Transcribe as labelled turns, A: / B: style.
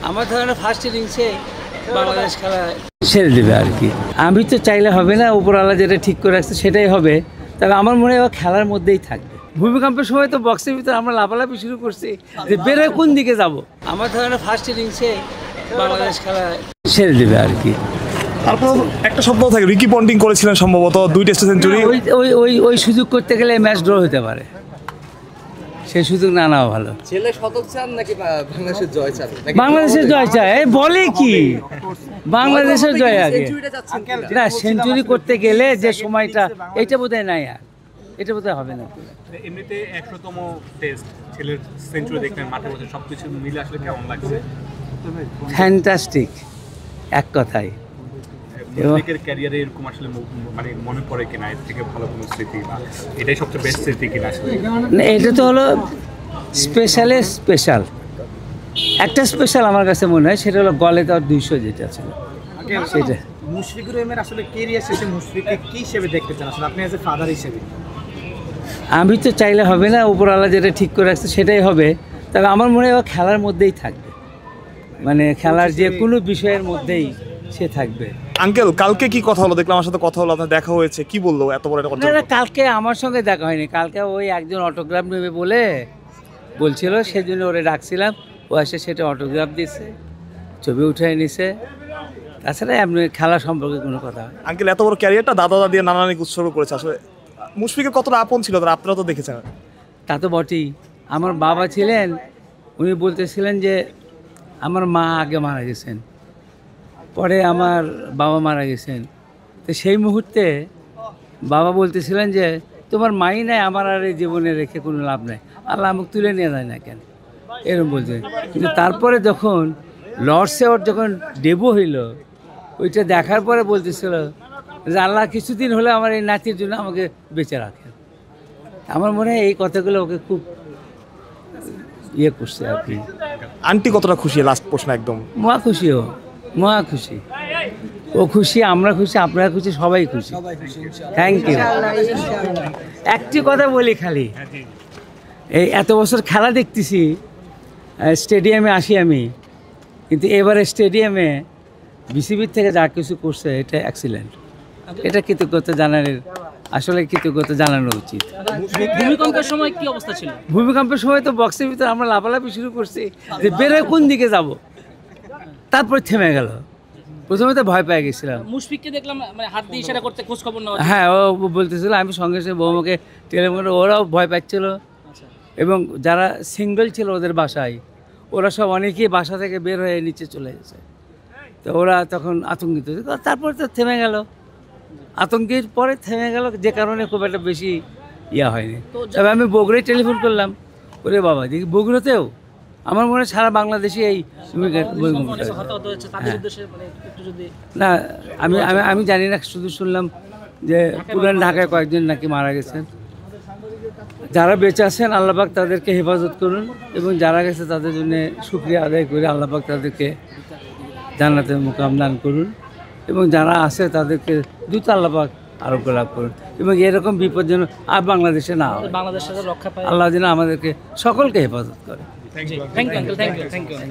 A: আমার ধরনের ফার্স্ট ইনিংসে বাংলাদেশ খেলা ছেড়ে দেবে আর কি। আমি তো চাইলে হবে না, উপরওয়ালা যেটা ঠিক করে রাখছে সেটাই হবে। তবে আমার মনে হয় খেলার মধ্যেই থাকবে। ভূমিকম্পের সময় তো বক্সের ভিতরে আমরা লাফালাফি শুরু করছি যে বেরোয় কোন দিকে যাব। আমার ধরনের ফার্স্ট ইনিংসে বাংলাদেশ খেলা ছেড়ে দেবে আর কি।
B: তারপর একটা সপ্তাহ থাকে রিকি পন্টিং করেছিলেন সম্ভবত 2 টেস্ট সেঞ্চুরি।
A: ওই সুযোগ করতে গেলে ম্যাচ ড্র হতে পারে, সেই সুযোগ না নেওয়া ভালো।
C: ছেলে শতক চান নাকি বাংলাদেশের জয় চান?
A: বাংলাদেশের জয় চায় বলে কি, বাংলাদেশের জয় আগে না। সেঞ্চুরি করতে গেলে যে সময়টা এটা বোধহয় নাই, আর এটা বোধহয় হবে না।
D: এমনিতে 100তম টেস্ট ছেলের সেঞ্চুরি দেখলেন, মাঠে বসে সবকিছু মিলে আসলে কেমন লাগছে?
A: ফ্যান্টাস্টিক এক কথায়।
D: মুশফিকের ক্যারিয়ারে এরকম আসলে মানে মনে পড়ে কিনা, এর থেকে ভালো কোনো স্মৃতি বা এটাই সবচেয়ে বেস্ট স্মৃতি কিনা আসলে?
A: না, এটা তো হলো স্পেশালে স্পেশাল। একটা স্পেশাল আমার কাছে মনে হয়, সেটা হলো গলে তার 200 যেটা ছিল সেটা।
C: মুশফিকুর রহিমের আসলে ক্যারিয়ার শেষে মুশফিককে কি হিসেবে দেখতে চান আসলে আপনি অ্যাজ এ ফাদার হিসেবে?
A: আমি তো চাইলে হবে না, উপরওয়ালা যেটা ঠিক করে রাখছে সেটাই হবে। তবে আমার মনে হয় খেলার মধ্যেই থাকবে, মানে খেলার যে কোনো বিষয়ের মধ্যেই সে থাকবে।
B: আঙ্কেল কালকে কি কথা হলো? দেখলাম আমার সাথে কথা হলো, আপনার দেখা হয়েছে, কি বললো এত বড় একটা কথা?
A: না, কালকে আমার সঙ্গে দেখা হয়নি। কালকে ওই একজন অটোগ্রাফ নেবে বলে বলছিল, সেই জন্য ওরে ডাকছিলাম। ও এসে সেটা অটোগ্রাফ দিচ্ছে, ছবি উঠে নিছে। তাছাড়া এমনি খেলা সম্পর্কে কোনো কথা হয়।
B: আঙ্কেল এত বড় ক্যারিয়ারটা দাদা দাদি নানানিকে উৎসর্গ করেছে, আসলে মুশফিকের কতটা আপন ছিল তারা, আপনারা তো দেখেছেন।
A: তা তো বটেই। আমার বাবা ছিলেন, উনি বলতেছিলেন যে আমার মা আগে মারা গেছেন, পরে আমার বাবা মারা গেছেন। তো সেই মুহূর্তে বাবা বলতেছিলেন যে তোমার মাই নাই, আমার আর এই জীবনে রেখে কোনো লাভ নাই, আল্লাহ আমাকে তুলে নিয়ে যায় না কেন, এরকম বলছে। কিন্তু তারপরে যখন লর্ডসে ওর যখন ডেবু হইল, ওইটা দেখার পরে বলতেছিল যে আল্লাহ কিছুদিন হলে আমার এই নাতির জন্য আমাকে বেঁচে রাখেন। আমার মনে হয় এই কথাগুলো ওকে খুব ইয়ে করছে আর কি।
B: আন্টি কতটা খুশি? লাস্ট প্রশ্ন একদম।
A: মহা খুশি, ও মহা খুশি। ও খুশি, আমরা খুশি, আপনারা খুশি, সবাই খুশি। Thank you. একটি কথা বলি খালি, এই এত বছর খেলা দেখতেছি, স্টেডিয়ামে আসি আমি, কিন্তু এবারে স্টেডিয়ামে বিসিবির থেকে যা কিছু করছে এটা এক্সিলেন্ট। এটা কৃতজ্ঞতা জানানোর, আসলে কৃতজ্ঞতা জানানো উচিত।
E: ভূমিকম্পের সময় কি অবস্থা ছিল?
A: ভূমিকম্পের সময় তো বক্সের ভিতরে আমরা লাফালাফি শুরু করছি যে বেরোয় কোন দিকে যাব, তারপর থেমে গেল। প্রথমে তো ভয় পেয়ে গেছিলাম।
E: মুশফিককে দেখলাম মানে হাত দিয়ে ইশারা করতে, খোঁজ খবর নেওয়া।
A: হ্যাঁ, ও বলতেছিল, আমি সঙ্গে সঙ্গে বৌমাকে টেলিফোন, ওরাও ভয় পাচ্ছিল। এবং যারা সিঙ্গেল ছিল ওদের বাসায়, ওরা সব অনেকেই বাসা থেকে বের হয়ে নিচে চলে গেছে। তো ওরা তখন আতঙ্কিত, তারপর তো থেমে গেল। আতঙ্কের পরে থেমে গেল, যে কারণে খুব একটা বেশি ইয়া হয়নি। তবে আমি বগুড়ায় টেলিফোন করলাম, ওরে বাবা দেখি বগুড়াতেও আমার মনে হয় সারা বাংলাদেশে এই না। আমি জানি না, শুধু শুনলাম যে পুরান ঢাকায় কয়েকজন নাকি মারা গেছেন। যারা বেঁচে আছেন আল্লাহ পাক তাদেরকে হেফাজত করুন, এবং যারা গেছে তাদের জন্য শুকরিয়া আদায় করে আল্লাহ পাক তাদেরকে জান্নাতের মুকাম দান করুন, এবং যারা আছে তাদেরকে দ্রুত আল্লাহ পাক আরোগ্য লাভ করুন, এবং এরকম বিপদ যেন আর বাংলাদেশে না হয়।
E: বাংলাদেশের রক্ষা পায়
A: আল্লাহ যেন আমাদেরকে সকলকে হেফাজত করে।
E: Thank you, thank you.